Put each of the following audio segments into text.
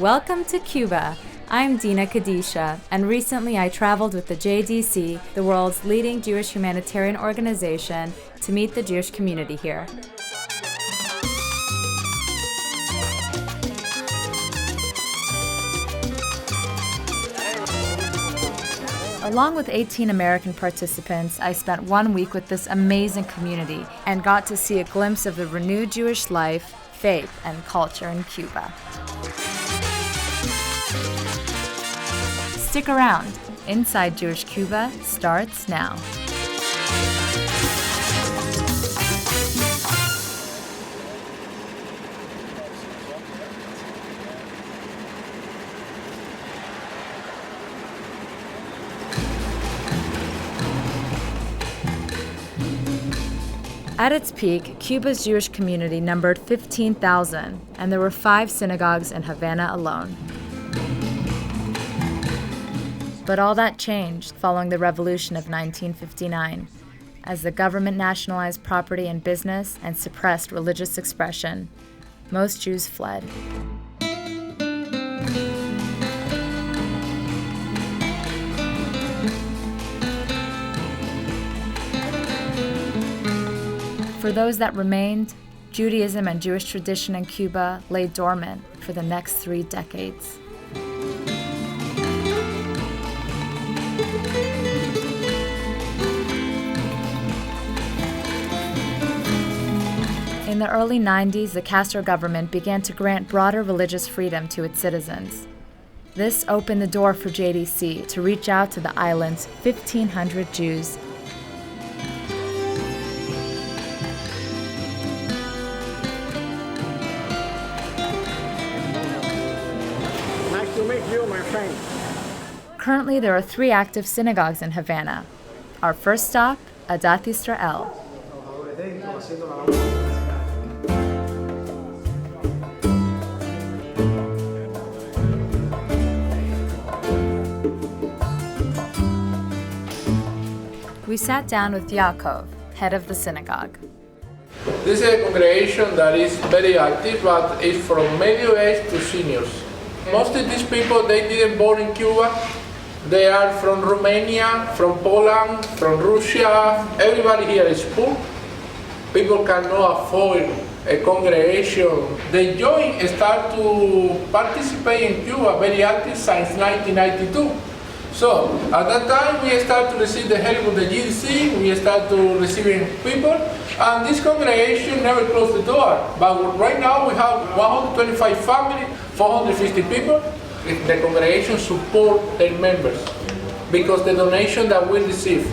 Welcome to Cuba. I'm Dina Kadisha, and recently I traveled with the JDC, the world's leading Jewish humanitarian organization, to meet the Jewish community here. Along with 18 American participants, I spent 1 week with this amazing community and got to see a glimpse of the renewed Jewish life, faith, and culture in Cuba. Stick around. Inside Jewish Cuba starts now. At its peak, Cuba's Jewish community numbered 15,000, and there were 5 synagogues in Havana alone. But all that changed following the revolution of 1959, as the government nationalized property and business and suppressed religious expression. Most Jews fled. For those that remained, Judaism and Jewish tradition in Cuba lay dormant for the next 3 decades. In the early 90s, the Castro government began to grant broader religious freedom to its citizens. This opened the door for JDC to reach out to the island's 1,500 Jews. Nice to meet you, my friend. Currently, there are 3 active synagogues in Havana. Our first stop, Adat Israel. We sat down with Yaakov, head of the synagogue. This is a congregation that is very active, but it's from middle age to seniors. Most of these people, they didn't born in Cuba. They are from Romania, from Poland, from Russia. Everybody here is poor. People cannot afford a congregation. They start to participate in Cuba very active since 1992. So at that time we start to receive the help of the JDC, we start to receiving people, and this congregation never closed the door. But right now we have 125 families, 450 people. The congregation support their members because the donation that we receive.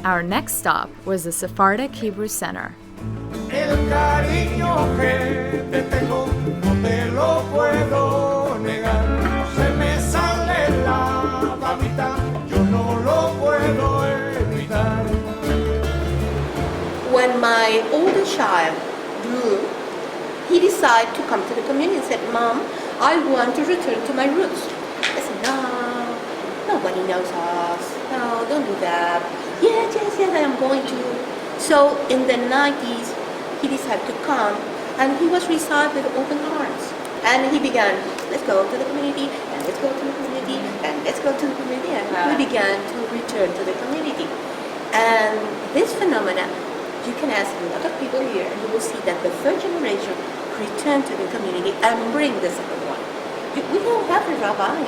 Our next stop was the Sephardic Hebrew Center. El cariño que te tengo no te lo puedo negar. Se me sale la babita, yo no lo puedo evitar. When my older child grew, he decided to come to the community and said, "Mom, I want to return to my roots." I said, "No, nobody knows us. No, don't do that." Yes, I'm going to. So in the 90s, he decided to come, and he was received with open arms. And he began, let's go to the community, and let's go to the community, and let's go to the community. And we began to return to the community. And this phenomenon, you can ask a lot of people here, and you will see that the third generation returned to the community and bring the second one. We don't have a rabbi.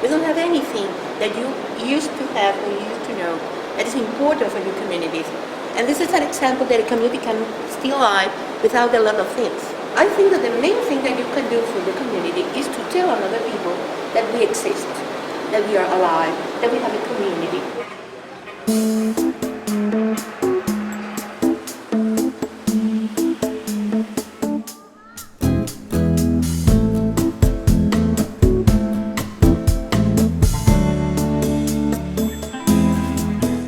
We don't have anything that you used to have or used to know that is important for your communities. And this is an example that a community can still live without a lot of things. I think that the main thing that you can do for the community is to tell other people that we exist, that we are alive, that we have a community.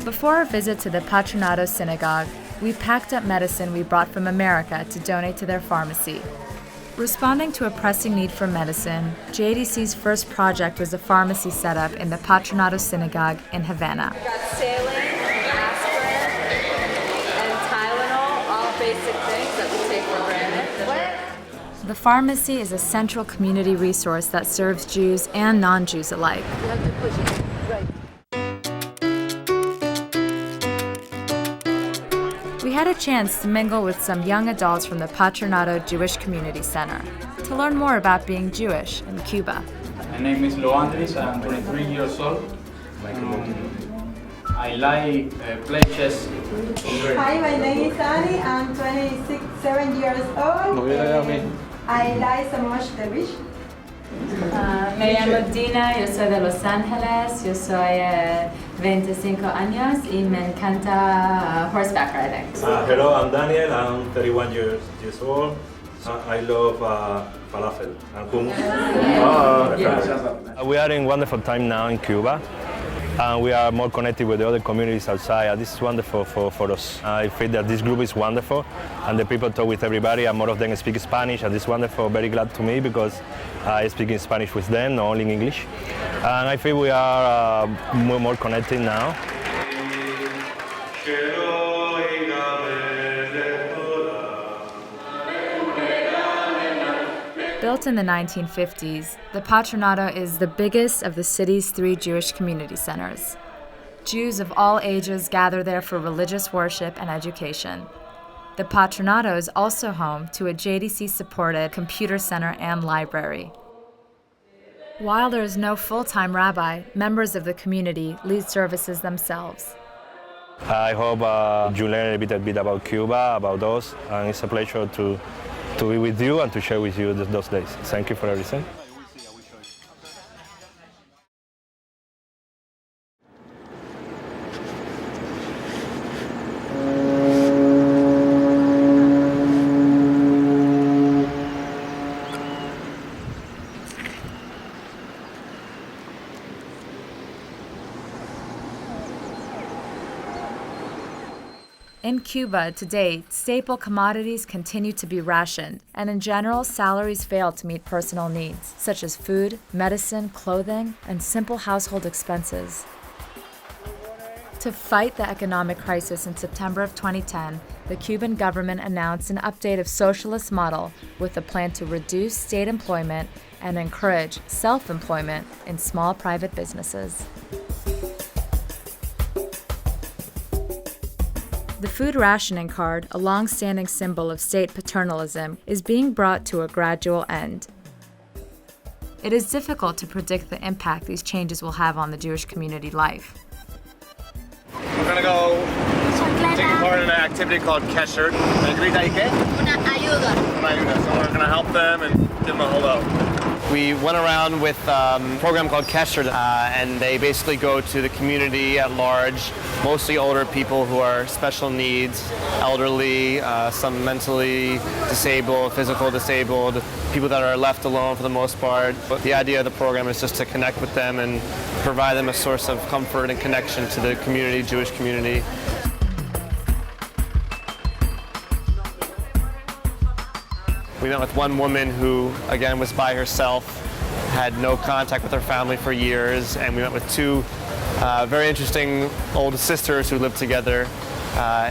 Before our visit to the Patronato Synagogue, we packed up medicine we brought from America to donate to their pharmacy. Responding to a pressing need for medicine, JDC's first project was a pharmacy setup in the Patronato Synagogue in Havana. We got saline, basic things that we take for granted. The pharmacy is a central community resource that serves Jews and non-Jews alike. You have to push it. Right. We had a chance to mingle with some young adults from the Patronato Jewish Community Center to learn more about being Jewish in Cuba. My name is Loandris, I'm 23 years old. I like play chess. Hi, my name is Annie. I'm 7 years old. I like so much the beach. Me llamo Dina, yo soy de Los Ángeles, yo soy 25 años y me encanta horseback riding. Hello, I'm Daniel, I'm 31 years old. I love falafel and hummus. We are in wonderful time now in Cuba. We are more connected with the other communities outside. This is wonderful for us. I feel that this group is wonderful and the people talk with everybody and more of them speak Spanish, and this is wonderful, very glad to me because I speak in Spanish with them, not only in English. And I feel we are more connected now. Built in the 1950s, the Patronato is the biggest of the city's 3 Jewish community centers. Jews of all ages gather there for religious worship and education. The Patronato is also home to a JDC-supported computer center and library. While there is no full-time rabbi, members of the community lead services themselves. I hope you learn a little bit about Cuba, about us, and it's a pleasure to be with you and to share with you those days. Thank you for everything. In Cuba, to date, staple commodities continue to be rationed, and in general, salaries fail to meet personal needs, such as food, medicine, clothing, and simple household expenses. To fight the economic crisis in September of 2010, the Cuban government announced an updated socialist model with a plan to reduce state employment and encourage self-employment in small private businesses. The food rationing card, a long-standing symbol of state paternalism, is being brought to a gradual end. It is difficult to predict the impact these changes will have on the Jewish community life. We're going to go take part in an activity called Kesher. Una ayuda. So we're going to help them and give them a hello. We went around with a program called Kesher, and they basically go to the community at large, mostly older people who are special needs, elderly, some mentally disabled, physical disabled, people that are left alone for the most part. But the idea of the program is just to connect with them and provide them a source of comfort and connection to the community, Jewish community. We met with one woman who, again, was by herself, had no contact with her family for years, and we met with 2 very interesting older sisters who lived together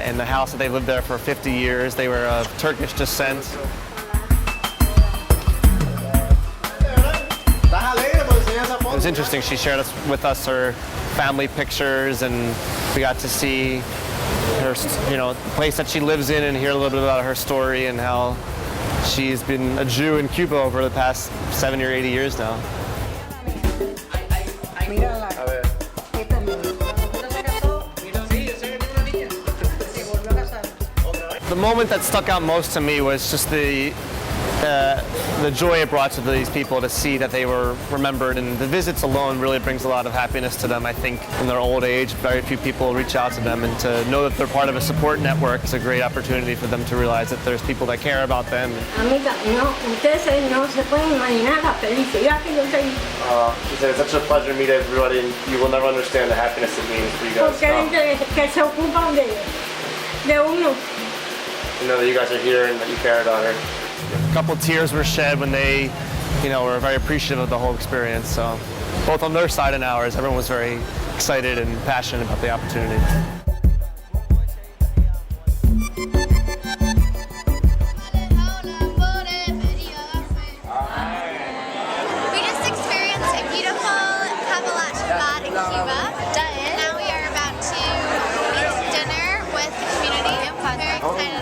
in the house that they lived there for 50 years. They were of Turkish descent. It was interesting. She shared with us her family pictures, and we got to see her, the place that she lives in, and hear a little bit about her story and how she's been a Jew in Cuba over the past 70 or 80 years now. The moment that stuck out most to me was just the joy it brought to these people to see that they were remembered, and the visits alone really brings a lot of happiness to them. I think in their old age, very few people reach out to them, and to know that they're part of a support network is a great opportunity for them to realize that there's people that care about them. She said, it's such a pleasure to meet everybody, and you will never understand the happiness it means for you guys. You know that you guys are here and that you care about her. A couple tears were shed when they, were very appreciative of the whole experience. So, both on their side and ours, everyone was very excited and passionate about the opportunity.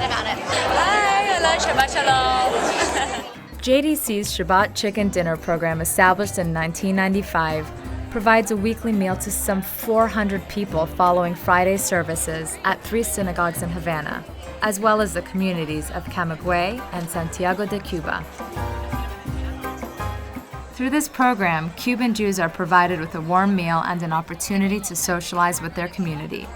about it. Hi, hello, Shabbat Shalom. JDC's Shabbat Chicken Dinner program, established in 1995, provides a weekly meal to some 400 people following Friday services at 3 synagogues in Havana, as well as the communities of Camagüey and Santiago de Cuba. Through this program, Cuban Jews are provided with a warm meal and an opportunity to socialize with their community.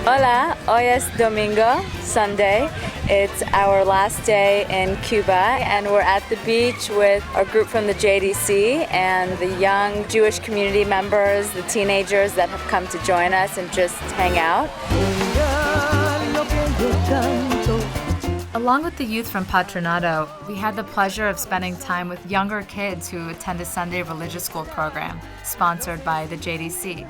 Hola, hoy es domingo, Sunday. It's our last day in Cuba, and we're at the beach with a group from the JDC and the young Jewish community members, the teenagers that have come to join us and just hang out. Along with the youth from Patronato, we had the pleasure of spending time with younger kids who attend a Sunday religious school program sponsored by the JDC.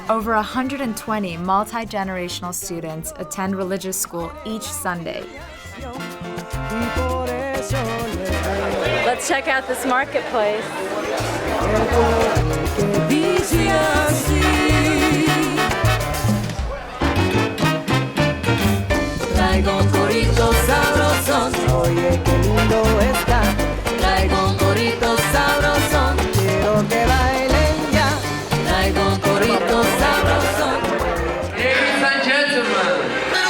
Over 120 multi-generational students attend religious school each Sunday. Let's check out this marketplace. Traigo un corito sabrosón, oye qué lindo está. Traigo un corito sabrosón, quiero que bailen ya. Traigo un corito sabrosón. Ladies and gentlemen,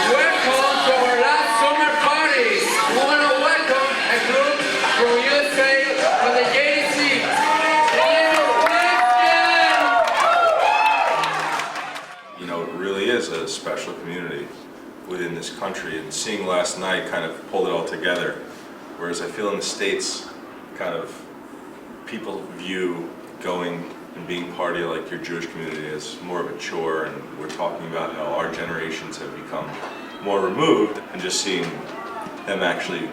welcome to our last summer party. We want to welcome a group from USA, from the JDC. You know, it really is a special community within this country, and seeing last night kind of pulled it all together. Whereas I feel in the States, kind of people view going and being part of like your Jewish community as more of a chore, and we're talking about how our generations have become more removed, and just seeing them actually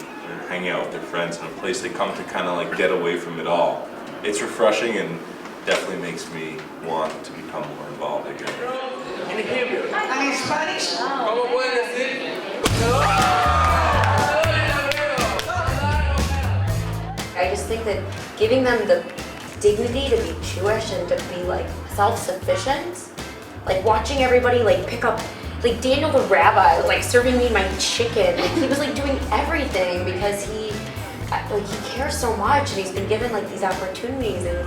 hanging out with their friends in a place they come to kind of like get away from it all. It's refreshing and definitely makes me want to become more involved again. In Hebrew. ¿En Spanish? ¿Cómo pueden decir? I just think that giving them the dignity to be Jewish and to be like self-sufficient, like watching everybody like pick up, like Daniel the rabbi was like serving me my chicken, like he was like doing everything because he cares so much and he's been given like these opportunities, and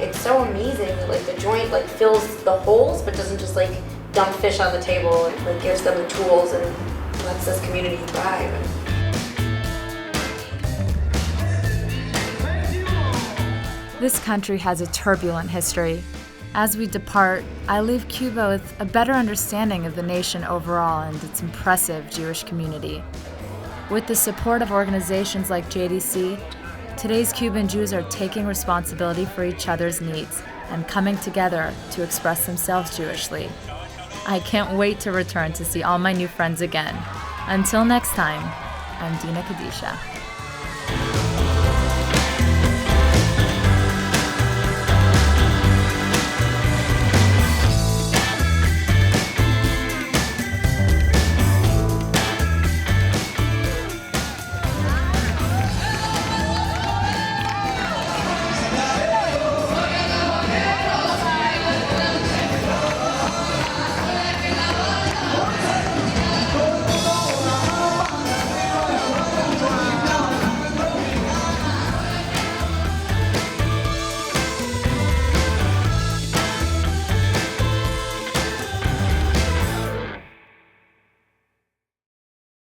it's so amazing. Like the joint like fills the holes but doesn't just like dump fish on the table, and like gives them the tools and lets this community thrive. This country has a turbulent history. As we depart, I leave Cuba with a better understanding of the nation overall and its impressive Jewish community. With the support of organizations like JDC, today's Cuban Jews are taking responsibility for each other's needs and coming together to express themselves Jewishly. I can't wait to return to see all my new friends again. Until next time, I'm Dina Kadisha.